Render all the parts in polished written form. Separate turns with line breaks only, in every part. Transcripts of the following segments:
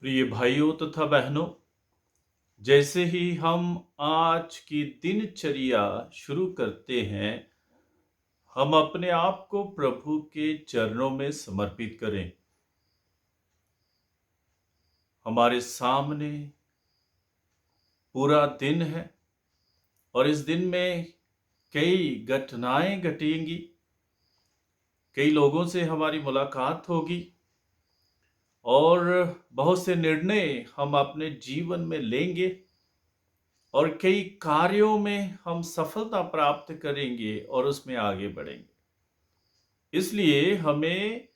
प्रिय भाइयों तथा बहनों, जैसे ही हम आज की दिनचर्या शुरू करते हैं, हम अपने आप को प्रभु के चरणों में समर्पित करें। हमारे सामने पूरा दिन है और इस दिन में कई घटनाएं घटेंगी, कई लोगों से हमारी मुलाकात होगी और बहुत से निर्णय हम अपने जीवन में लेंगे और कई कार्यों में हम सफलता प्राप्त करेंगे और उसमें आगे बढ़ेंगे। इसलिए हमें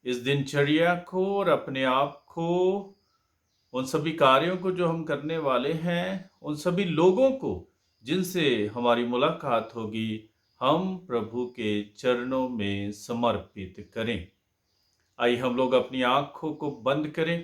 इस दिनचर्या को और अपने आप को, उन सभी कार्यों को जो हम करने वाले हैं, उन सभी लोगों को जिनसे हमारी मुलाकात होगी, हम प्रभु के चरणों में समर्पित करें। आइए हम लोग अपनी आंखों को बंद करें,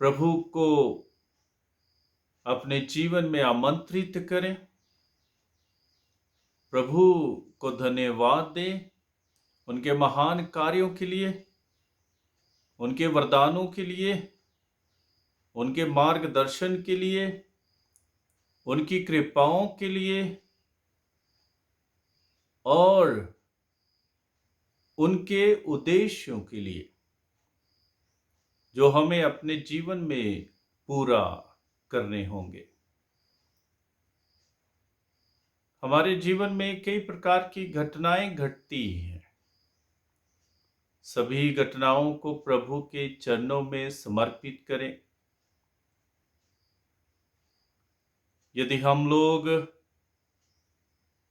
प्रभु को अपने जीवन में आमंत्रित करें, प्रभु को धन्यवाद दें उनके महान कार्यों के लिए, उनके वरदानों के लिए, उनके मार्गदर्शन के लिए, उनकी कृपाओं के लिए और उनके उद्देश्यों के लिए जो हमें अपने जीवन में पूरा करने होंगे। हमारे जीवन में कई प्रकार की घटनाएं घटती हैं। सभी घटनाओं को प्रभु के चरणों में समर्पित करें। यदि हम लोग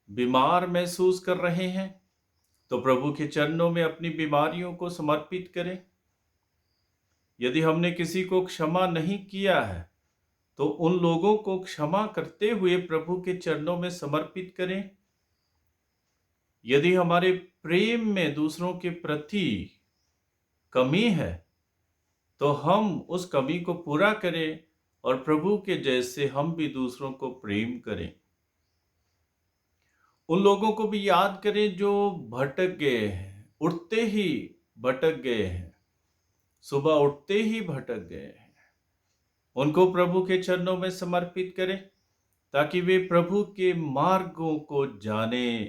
बीमार महसूस कर रहे हैं तो प्रभु के चरणों में अपनी बीमारियों को समर्पित करें। यदि हमने किसी को क्षमा नहीं किया है तो उन लोगों को क्षमा करते हुए प्रभु के चरणों में समर्पित करें। यदि हमारे प्रेम में दूसरों के प्रति कमी है तो हम उस कमी को पूरा करें और प्रभु के जैसे हम भी दूसरों को प्रेम करें। उन लोगों को भी याद करें जो भटक गए हैं, उठते ही भटक गए हैं, सुबह उठते ही भटक गए हैं। उनको प्रभु के चरणों में समर्पित करें ताकि वे प्रभु के मार्गों को जाने,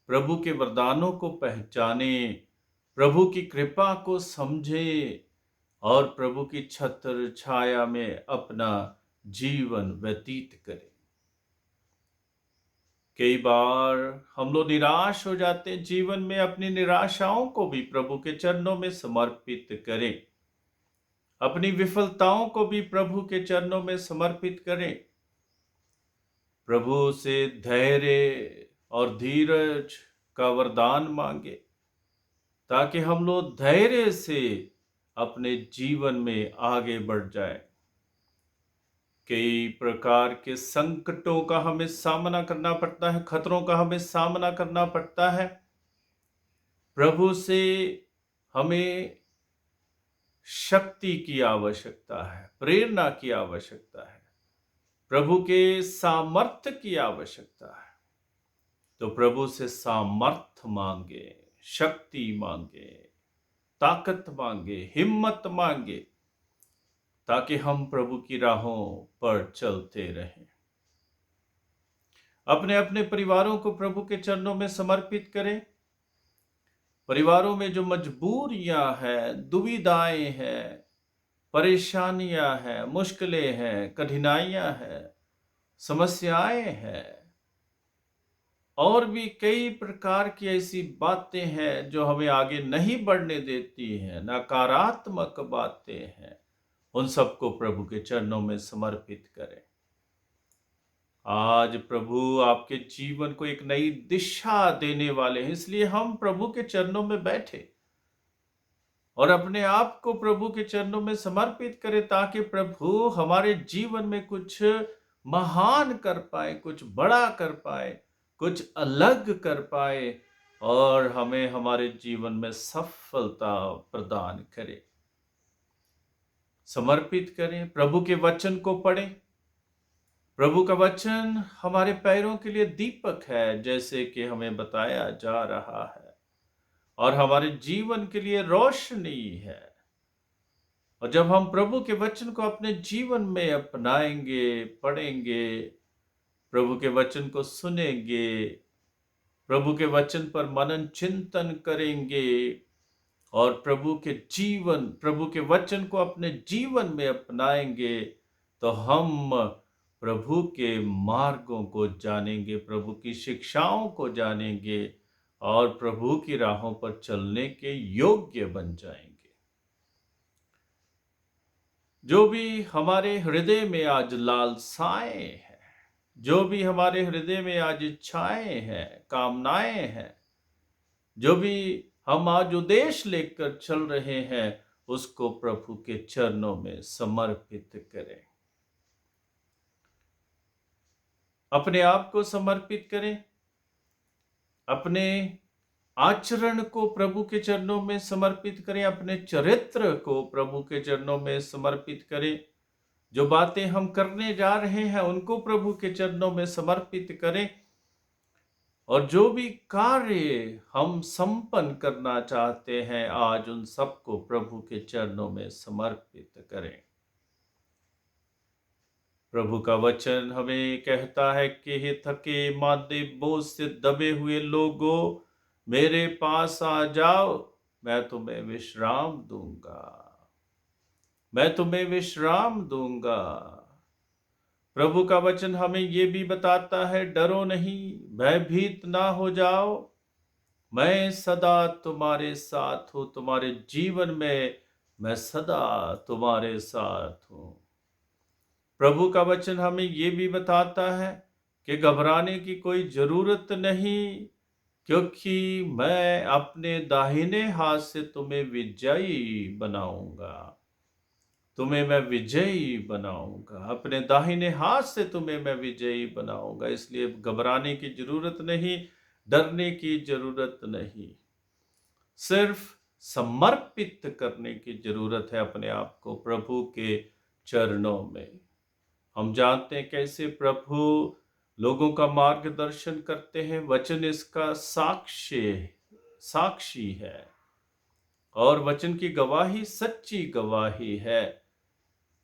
प्रभु के वरदानों को पहचाने, प्रभु की कृपा को समझे और प्रभु की छत्र छाया में अपना जीवन व्यतीत करें। कई बार हम लोग निराश हो जाते हैं जीवन में, अपनी निराशाओं को भी प्रभु के चरणों में समर्पित करें। अपनी विफलताओं को भी प्रभु के चरणों में समर्पित करें। प्रभु से धैर्य और धीरज का वरदान मांगे ताकि हम लोग धैर्य से अपने जीवन में आगे बढ़ जाएं। कई प्रकार के संकटों का हमें सामना करना पड़ता है, खतरों का हमें सामना करना पड़ता है। प्रभु से हमें शक्ति की आवश्यकता है, प्रेरणा की आवश्यकता है, प्रभु के सामर्थ्य की आवश्यकता है। तो प्रभु से सामर्थ्य मांगे, शक्ति मांगे, ताकत मांगे, हिम्मत मांगे ताकि हम प्रभु की राहों पर चलते रहें। अपने अपने परिवारों को प्रभु के चरणों में समर्पित करें। परिवारों में जो मजबूरियां हैं, दुविधाएं हैं, परेशानियां हैं, मुश्किलें हैं, कठिनाइयां हैं, समस्याएं हैं और भी कई प्रकार की ऐसी बातें हैं जो हमें आगे नहीं बढ़ने देती हैं, नकारात्मक बातें हैं, उन सबको प्रभु के चरणों में समर्पित करें। आज प्रभु आपके जीवन को एक नई दिशा देने वाले हैं, इसलिए हम प्रभु के चरणों में बैठे और अपने आप को प्रभु के चरणों में समर्पित करें ताकि प्रभु हमारे जीवन में कुछ महान कर पाए, कुछ बड़ा कर पाए, कुछ अलग कर पाए और हमें हमारे जीवन में सफलता प्रदान करे। समर्पित करें, प्रभु के वचन को पढ़ें। प्रभु का वचन हमारे पैरों के लिए दीपक है, जैसे कि हमें बताया जा रहा है, और हमारे जीवन के लिए रोशनी है। और जब हम प्रभु के वचन को अपने जीवन में अपनाएंगे, पढ़ेंगे, प्रभु के वचन को सुनेंगे, प्रभु के वचन पर मनन चिंतन करेंगे और प्रभु के वचन को अपने जीवन में अपनाएंगे, तो हम प्रभु के मार्गों को जानेंगे, प्रभु की शिक्षाओं को जानेंगे और प्रभु की राहों पर चलने के योग्य बन जाएंगे। जो भी हमारे हृदय में आज लालसाएं हैं, जो भी हमारे हृदय में आज इच्छाएं हैं, कामनाएं हैं, जो भी हम आज उद्देश्य लेकर चल रहे हैं, उसको प्रभु के चरणों में समर्पित करें। अपने आप को समर्पित करें, अपने आचरण को प्रभु के चरणों में समर्पित करें, अपने चरित्र को प्रभु के चरणों में समर्पित करें। जो बातें हम करने जा रहे हैं उनको प्रभु के चरणों में समर्पित करें और जो भी कार्य हम संपन्न करना चाहते हैं आज उन सबको प्रभु के चरणों में समर्पित करें। प्रभु का वचन हमें कहता है कि हे थके मांदे बोझ से दबे हुए लोगों, मेरे पास आ जाओ, मैं तुम्हें विश्राम दूंगा, मैं तुम्हें विश्राम दूंगा। प्रभु का वचन हमें ये भी बताता है, डरो नहीं, भयभीत ना हो जाओ, मैं सदा तुम्हारे साथ हूं, तुम्हारे जीवन में मैं सदा तुम्हारे साथ हूं। प्रभु का वचन हमें ये भी बताता है कि घबराने की कोई जरूरत नहीं, क्योंकि मैं अपने दाहिने हाथ से तुम्हें विजयी बनाऊंगा, तुम्हें मैं विजयी बनाऊंगा, अपने दाहिने हाथ से तुम्हें मैं विजयी बनाऊंगा। इसलिए घबराने की जरूरत नहीं, डरने की जरूरत नहीं, सिर्फ समर्पित करने की जरूरत है अपने आप को प्रभु के चरणों में। हम जानते हैं कैसे प्रभु लोगों का मार्गदर्शन करते हैं, वचन इसका साक्षी है और वचन की गवाही सच्ची गवाही है।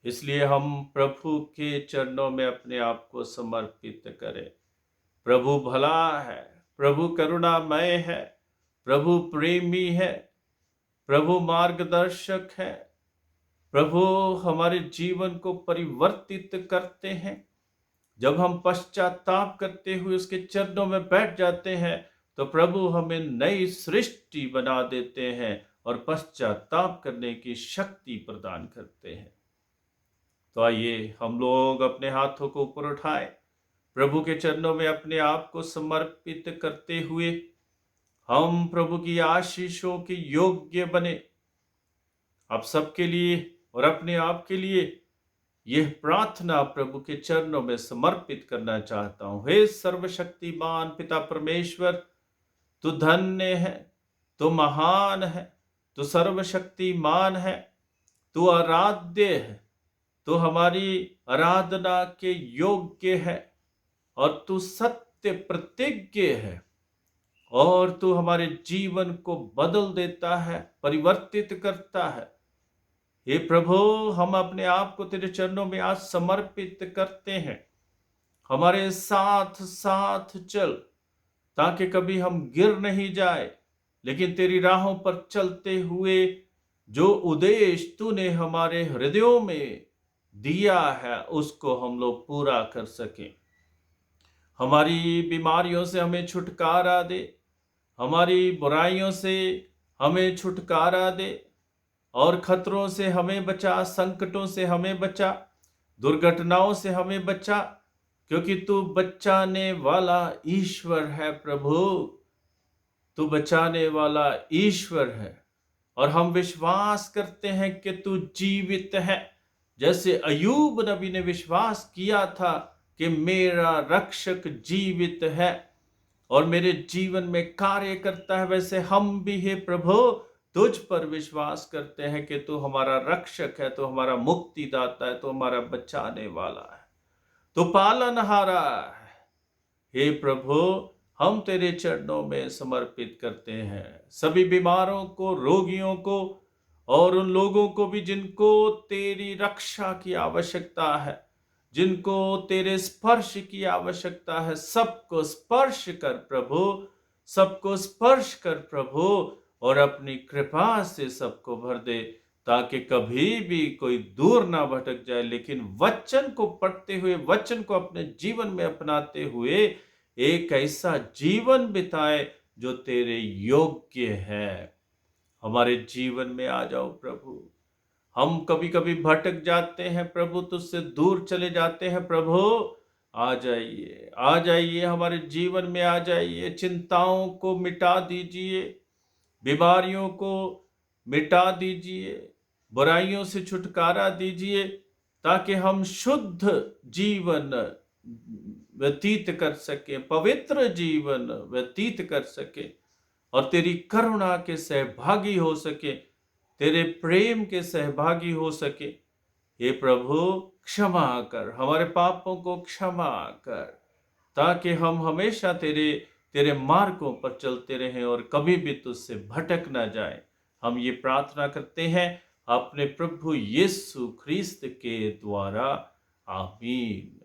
इसलिए हम प्रभु के चरणों में अपने आप को समर्पित करें। प्रभु भला है, प्रभु करुणामय है, प्रभु प्रेमी है, प्रभु मार्गदर्शक है, प्रभु हमारे जीवन को परिवर्तित करते हैं। जब हम पश्चाताप करते हुए उसके चरणों में बैठ जाते हैं तो प्रभु हमें नई सृष्टि बना देते हैं और पश्चाताप करने की शक्ति प्रदान करते हैं। तो आइए हम लोग अपने हाथों को ऊपर उठाएं, प्रभु के चरणों में अपने आप को समर्पित करते हुए हम प्रभु की आशीषों के योग्य बने। आप सबके लिए और अपने आप के लिए यह प्रार्थना प्रभु के चरणों में समर्पित करना चाहता हूं। हे सर्वशक्तिमान पिता परमेश्वर, तू धन्य है, तू महान है, तू सर्वशक्तिमान है, तू आराध्य है, तू हमारी आराधना के योग्य है और तू सत्य प्रतिज्ञ है और तू हमारे जीवन को बदल देता है, परिवर्तित करता है। हे प्रभु, हम अपने आप को तेरे चरणों में आज समर्पित करते हैं। हमारे साथ साथ चल, ताकि कभी हम गिर नहीं जाए, लेकिन तेरी राहों पर चलते हुए जो उद्देश्य तूने हमारे हृदयों में दिया है उसको हम लोग पूरा कर सकें। हमारी बीमारियों से हमें छुटकारा दे, हमारी बुराइयों से हमें छुटकारा दे और खतरों से हमें बचा, संकटों से हमें बचा, दुर्घटनाओं से हमें बचा, क्योंकि तू बचाने वाला ईश्वर है। प्रभु, तू बचाने वाला ईश्वर है और हम विश्वास करते हैं कि तू जीवित है। जैसे अय्यूब नबी ने विश्वास किया था कि मेरा रक्षक जीवित है और मेरे जीवन में कार्य करता है, वैसे हम भी है प्रभु तुझ पर विश्वास करते हैं कि तू हमारा रक्षक है, तू हमारा मुक्तिदाता है, तू हमारा बचाने वाला है, तू पालनहारा है। हे प्रभु, हम तेरे चरणों में समर्पित करते हैं सभी बीमारों को, रोगियों को और उन लोगों को भी जिनको तेरी रक्षा की आवश्यकता है, जिनको तेरे स्पर्श की आवश्यकता है, सबको स्पर्श कर प्रभु, सबको स्पर्श कर प्रभु, और अपनी कृपा से सबको भर दे, ताकि कभी भी कोई दूर ना भटक जाए, लेकिन वचन को पढ़ते हुए, वचन को अपने जीवन में अपनाते हुए एक ऐसा जीवन बिताए जो तेरे योग्य है। हमारे जीवन में आ जाओ प्रभु। हम कभी कभी भटक जाते हैं प्रभु, तुझसे दूर चले जाते हैं प्रभु। आ जाइए, आ जाइए, हमारे जीवन में आ जाइए, चिंताओं को मिटा दीजिए, बीमारियों को मिटा दीजिए, बुराइयों से छुटकारा दीजिए, ताकि हम शुद्ध जीवन व्यतीत कर सके, पवित्र जीवन व्यतीत कर सके, और तेरी करुणा के सहभागी हो सके, तेरे प्रेम के सहभागी हो सके। हे प्रभु, क्षमा कर, हमारे पापों को क्षमा कर, ताकि हम हमेशा तेरे तेरे मार्गों पर चलते रहें और कभी भी तुझसे भटक ना जाए। हम ये प्रार्थना करते हैं अपने प्रभु यीशु ख्रीस्त के द्वारा। आमीन।